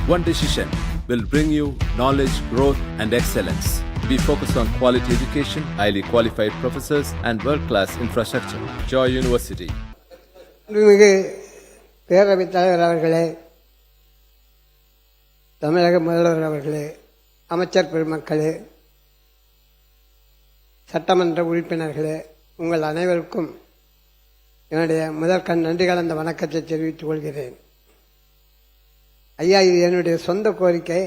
One decision will bring you knowledge, growth, and excellence. We focus on quality education, highly qualified professors, and world-class infrastructure. Joy University. பேரவைத் தலைவர் அவர்களே, தமிழக முதல்வர் அவர்களே, அமைச்சர் பெருமக்களே, சட்டமன்ற உறுப்பினர்களே, உங்கள் அனைவருக்கும் என்னுடைய முதற்கண் நன்றி கலந்த வணக்கத்தை தெரிவித்துக் கொள்கிறேன். ஐயா, இது என்னுடைய சொந்த கோரிக்கை.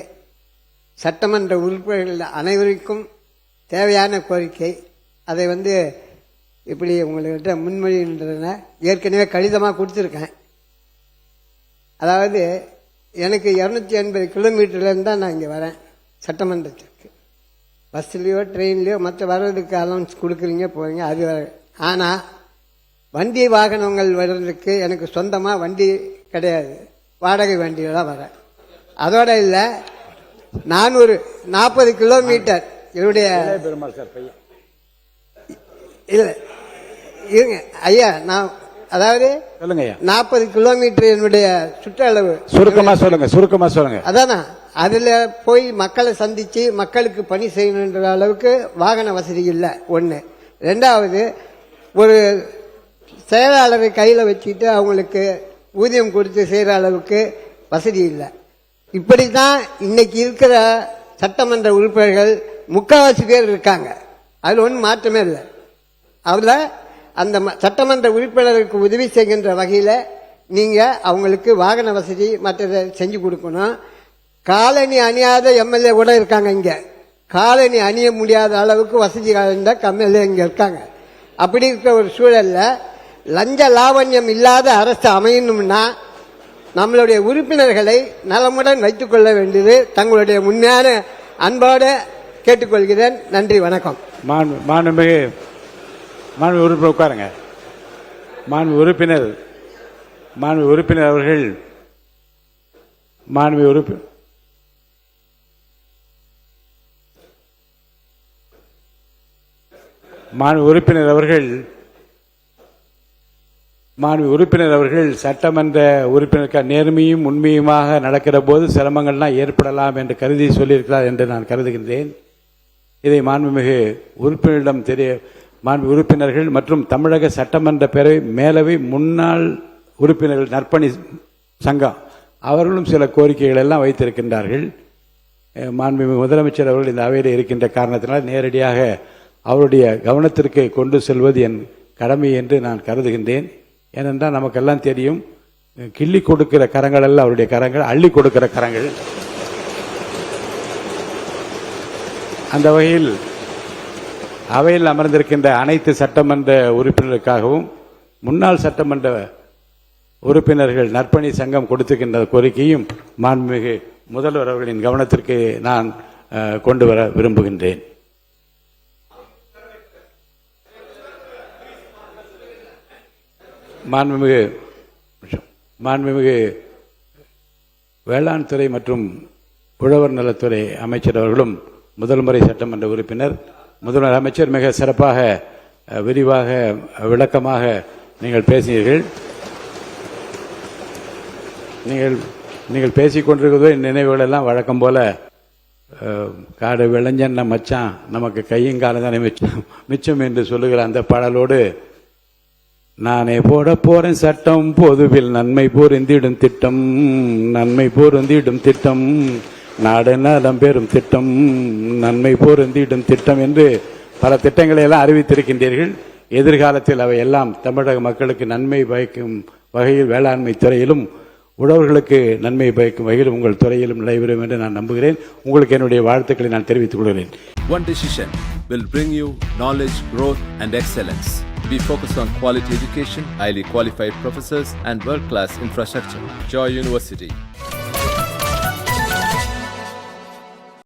சட்டமன்ற உறுப்பினர்கள் அனைவருக்கும் தேவையான கோரிக்கை. அதை இப்படி உங்கள்கிட்ட முன்மொழிகின்றன. ஏற்கனவே கடிதமாக கொடுத்துருக்கேன். அதாவது எனக்கு 280 கிலோமீட்டர்லேருந்து தான் நான் இங்கே வரேன் சட்டமன்றத்திற்கு. பஸ்லேயோ ட்ரெயின்லேயோ மற்ற வர்றதுக்கு அலௌன்ஸ் கொடுக்குறீங்க, போவீங்க, அது வர. ஆனால் வண்டி வாகனங்கள் வர்றதுக்கு எனக்கு சொந்தமாக வண்டி கிடையாது. வாடகை வண்டியில் தான் வரேன். அதோட இல்லை, நான் ஒரு 40 கிலோமீட்டர் என்னுடைய இல்லை இருங்க ஐயா, நான் அதாவது 40 கிலோமீட்டர் என்னுடைய சுற்றளவு. சுருக்கமா சொல்லுங்க. அதானா, அதுல போய் மக்களை சந்திச்சு மக்களுக்கு பணி செய்யணுன்ற அளவுக்கு வாகன வசதி இல்லை. ஒன்று. ரெண்டாவது, ஒரு செயலாளரை கையில வச்சுட்டு அவங்களுக்கு ஊதியம் கொடுத்து செய்யற அளவுக்கு வசதி இல்லை. இப்படிதான் இன்னைக்கு இருக்கிற சட்டமன்ற உறுப்பினர்கள் முக்கால்வாசி பேர் இருக்காங்க. அதுல ஒன்றும் மாற்றமே இல்லை. அதுல அந்த சட்டமன்ற உறுப்பினருக்கு உதவி செய்கின்ற வகையில நீங்க அவங்களுக்கு வாகன வசதி மற்றதை செஞ்சு கொடுக்கணும். காலணி அணியாத எம்எல்ஏ கூட இருக்காங்க இங்க. காலணி அணிய முடியாத அளவுக்கு வசதி கலந்த எம்எல்ஏ இங்க இருக்காங்க. அப்படி இருக்கிற ஒரு சூழல்ல லஞ்ச லாவண்யம் இல்லாத அரசு அமையணும்னா நம்மளுடைய உறுப்பினர்களை நலமுடன் வைத்துக் கொள்ள வேண்டியது தங்களுடைய உண்மையான அன்போடு கேட்டுக்கொள்கிறேன். நன்றி, வணக்கம். மாண்புமிகு உறுப்பினர் உட்காருங்க. மாண்பு உறுப்பினர் அவர்கள் உறுப்பினர் அவர்கள் சட்டமன்ற உறுப்பினருக்கு நேர்மையும் உண்மையுமாக நடக்கிற போது சிரமங்கள்லாம் ஏற்படலாம் என்று கருதி சொல்லியிருக்கிறார் என்று நான் கருதுகின்றேன். இதை மாண்புமிகு உறுப்பினர்கள் மற்றும் தமிழக சட்டமன்ற பேரவை மேலவை முன்னாள் உறுப்பினர்கள் நற்பணி சங்கம் அவர்களும் சில கோரிக்கைகள் எல்லாம் வைத்திருக்கின்றார்கள். மாண்புமிகு முதலமைச்சர் அவர்கள் இந்த அவையில் இருக்கின்ற காரணத்தினால் நேரடியாக அவருடைய கவனத்திற்கு கொண்டு செல்வது என் கடமை என்று நான் கருதுகின்றேன். ஏனென்றால் நமக்கெல்லாம் தெரியும், கிள்ளி கொடுக்கிற கரங்கள் அல்ல அவருடைய கரங்கள், அள்ளி கொடுக்கிற கரங்கள். அந்த வகையில் அவையில் அமர்ந்திருக்கின்ற அனைத்து சட்டமன்ற உறுப்பினர்களுக்காகவும் முன்னாள் சட்டமன்ற உறுப்பினர்கள் நற்பணி சங்கம் கொடுத்திருக்கின்ற கோரிக்கையும் மாண்புமிகு முதல்வர் அவர்களின் கவனத்திற்கு நான் கொண்டு வர விரும்புகின்றேன். மாண்புமிகு வேளாண் துறை மற்றும் உழவர் நலத்துறை அமைச்சர் அவர்களும் முதல் முறை சட்டமன்ற உறுப்பினர். முதல்வர் அமைச்சர் மிக சிறப்பாக விரிவாக விளக்கமாக நீங்கள் பேசினீர்கள். நீங்கள் பேசிக் கொண்டிருக்கிறதோ நினைவுகள் எல்லாம் வழக்கம் போல காடு விளைஞ்சன்ன மச்சான் நமக்கு கையங்காலம் தானே மிச்சம் என்று சொல்லுகிற அந்த பாடலோடு நானே போட போறேன் சட்டம் பொதுவில் நன்மை பொருந்திடும் திட்டம் நாடு நலம் பெறும் திட்டம் நன்மை பொருந்திடும் திட்டம் என்று பல திட்டங்களை எல்லாம் அறிவித்திருக்கின்றீர்கள். எதிர்காலத்தில் அவை எல்லாம் தமிழக மக்களுக்கு நன்மை பயக்கும் வகையில் வேளாண்மை துறையிலும் உழவர்களுக்கு நன்மை பயக்கும் வகையில் உங்கள் துறையிலும் நடைபெறும் என்று நான் நம்புகிறேன். உங்களுக்கு என்னுடைய வாழ்த்துக்களை நான் தெரிவித்துக் கொள்கிறேன். One decision will bring you knowledge, growth, and excellence. We focus on quality education, highly qualified professors, and world-class infrastructure. Joy University.